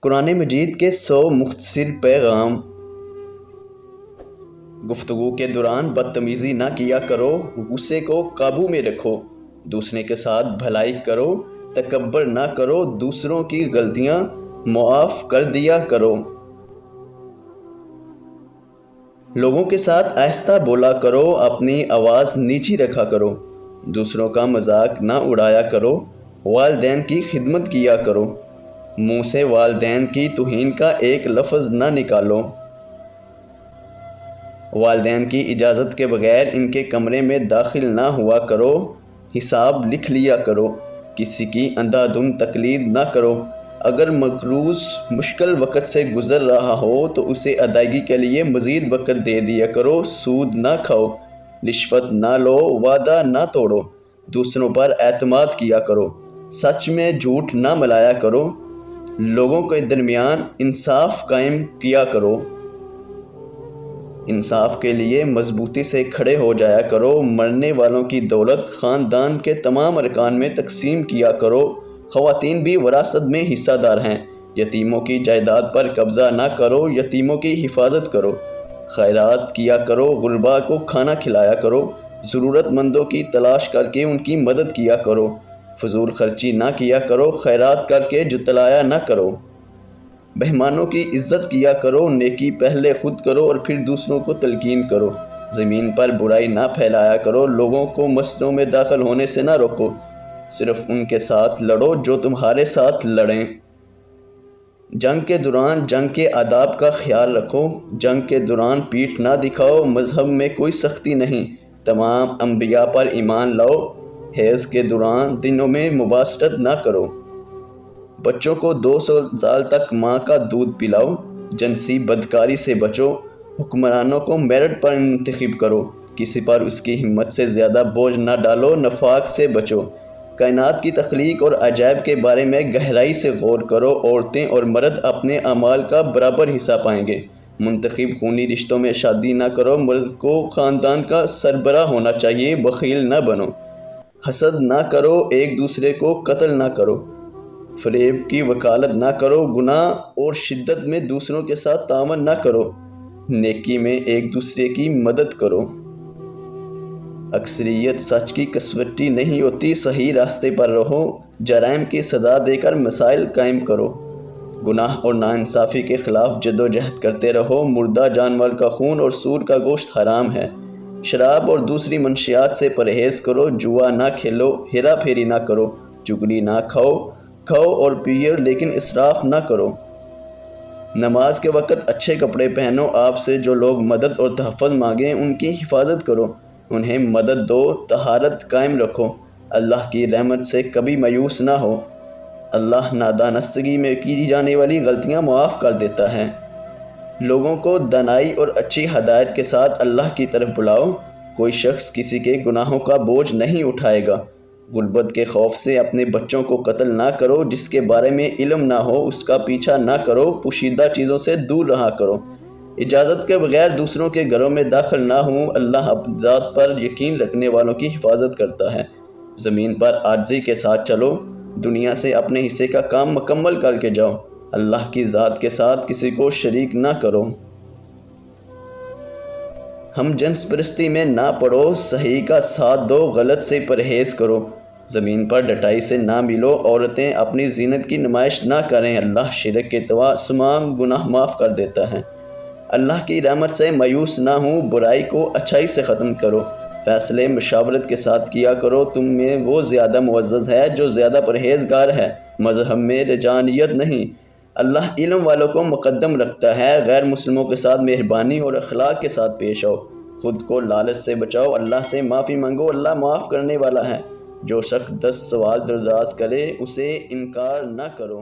قرآن مجید کے 100 مختصر پیغام۔ گفتگو کے دوران بدتمیزی نہ کیا کرو، غصے کو قابو میں رکھو، دوسرے کے ساتھ بھلائی کرو، تکبر نہ کرو، دوسروں کی غلطیاں معاف کر دیا کرو، لوگوں کے ساتھ آہستہ بولا کرو، اپنی آواز نیچی رکھا کرو، دوسروں کا مذاق نہ اڑایا کرو، والدین کی خدمت کیا کرو، منہ سے والدین کی توہین کا ایک لفظ نہ نکالو، والدین کی اجازت کے بغیر ان کے کمرے میں داخل نہ ہوا کرو، حساب لکھ لیا کرو، کسی کی اندھا دھند تقلید نہ کرو، اگر مقروض مشکل وقت سے گزر رہا ہو تو اسے ادائیگی کے لیے مزید وقت دے دیا کرو، سود نہ کھاؤ، رشوت نہ لو، وعدہ نہ توڑو، دوسروں پر اعتماد کیا کرو، سچ میں جھوٹ نہ ملایا کرو، لوگوں کے درمیان انصاف قائم کیا کرو، انصاف کے لیے مضبوطی سے کھڑے ہو جایا کرو، مرنے والوں کی دولت خاندان کے تمام ارکان میں تقسیم کیا کرو، خواتین بھی وراثت میں حصہ دار ہیں، یتیموں کی جائیداد پر قبضہ نہ کرو، یتیموں کی حفاظت کرو، خیرات کیا کرو، غربا کو کھانا کھلایا کرو، ضرورت مندوں کی تلاش کر کے ان کی مدد کیا کرو، فضول خرچی نہ کیا کرو، خیرات کر کے جتلایا نہ کرو، مہمانوں کی عزت کیا کرو، نیکی پہلے خود کرو اور پھر دوسروں کو تلقین کرو، زمین پر برائی نہ پھیلایا کرو، لوگوں کو مسجدوں میں داخل ہونے سے نہ روکو، صرف ان کے ساتھ لڑو جو تمہارے ساتھ لڑیں، جنگ کے دوران جنگ کے آداب کا خیال رکھو، جنگ کے دوران پیٹھ نہ دکھاؤ، مذہب میں کوئی سختی نہیں، تمام انبیاء پر ایمان لاؤ، حیض کے دوران دنوں میں مباشرت نہ کرو، بچوں کو 2 سال تک ماں کا دودھ پلاؤ، جنسی بدکاری سے بچو، حکمرانوں کو میرٹ پر منتخب کرو، کسی پر اس کی ہمت سے زیادہ بوجھ نہ ڈالو، نفاق سے بچو، کائنات کی تخلیق اور عجائب کے بارے میں گہرائی سے غور کرو، عورتیں اور مرد اپنے اعمال کا برابر حصہ پائیں گے، منتخب خونی رشتوں میں شادی نہ کرو، مرد کو خاندان کا سربراہ ہونا چاہیے، بخیل نہ بنو، حسد نہ کرو، ایک دوسرے کو قتل نہ کرو، فریب کی وکالت نہ کرو، گناہ اور شدت میں دوسروں کے ساتھ تعاون نہ کرو، نیکی میں ایک دوسرے کی مدد کرو، اکثریت سچ کی کسوٹی نہیں ہوتی، صحیح راستے پر رہو، جرائم کی سزا دے کر مسائل قائم کرو، گناہ اور ناانصافی کے خلاف جدوجہد کرتے رہو، مردہ جانور کا خون اور سور کا گوشت حرام ہے، شراب اور دوسری منشیات سے پرہیز کرو، جوا نہ کھیلو، ہیرا پھیری نہ کرو، چغلی نہ کھاؤ اور پیو لیکن اسراف نہ کرو، نماز کے وقت اچھے کپڑے پہنو، آپ سے جو لوگ مدد اور تحفظ مانگیں ان کی حفاظت کرو، انہیں مدد دو، طہارت قائم رکھو، اللہ کی رحمت سے کبھی مایوس نہ ہو، اللہ نادانستگی میں کی جانے والی غلطیاں معاف کر دیتا ہے، لوگوں کو دانائی اور اچھی ہدایت کے ساتھ اللہ کی طرف بلاؤ، کوئی شخص کسی کے گناہوں کا بوجھ نہیں اٹھائے گا، غربت کے خوف سے اپنے بچوں کو قتل نہ کرو، جس کے بارے میں علم نہ ہو اس کا پیچھا نہ کرو، پوشیدہ چیزوں سے دور رہا کرو، اجازت کے بغیر دوسروں کے گھروں میں داخل نہ ہوں، اللہ اپنی ذات پر یقین رکھنے والوں کی حفاظت کرتا ہے، زمین پر عاجزی کے ساتھ چلو، دنیا سے اپنے حصے کا کام مکمل کر کے جاؤ، اللہ کی ذات کے ساتھ کسی کو شریک نہ کرو، ہم جنس پرستی میں نہ پڑو، صحیح کا ساتھ دو، غلط سے پرہیز کرو، زمین پر ڈٹائی سے نہ ملو، عورتیں اپنی زینت کی نمائش نہ کریں، اللہ شرک کے تمام گناہ معاف کر دیتا ہے، اللہ کی رحمت سے مایوس نہ ہوں، برائی کو اچھائی سے ختم کرو، فیصلے مشاورت کے ساتھ کیا کرو، تم میں وہ زیادہ معزز ہے جو زیادہ پرہیزگار ہے، مذہب میں رجحانیت نہیں، اللہ علم والوں کو مقدم رکھتا ہے، غیر مسلموں کے ساتھ مہربانی اور اخلاق کے ساتھ پیش آؤ، خود کو لالچ سے بچاؤ، اللہ سے معافی مانگو، اللہ معاف کرنے والا ہے، جو شخص 10 سوال دراز کرے اسے انکار نہ کرو۔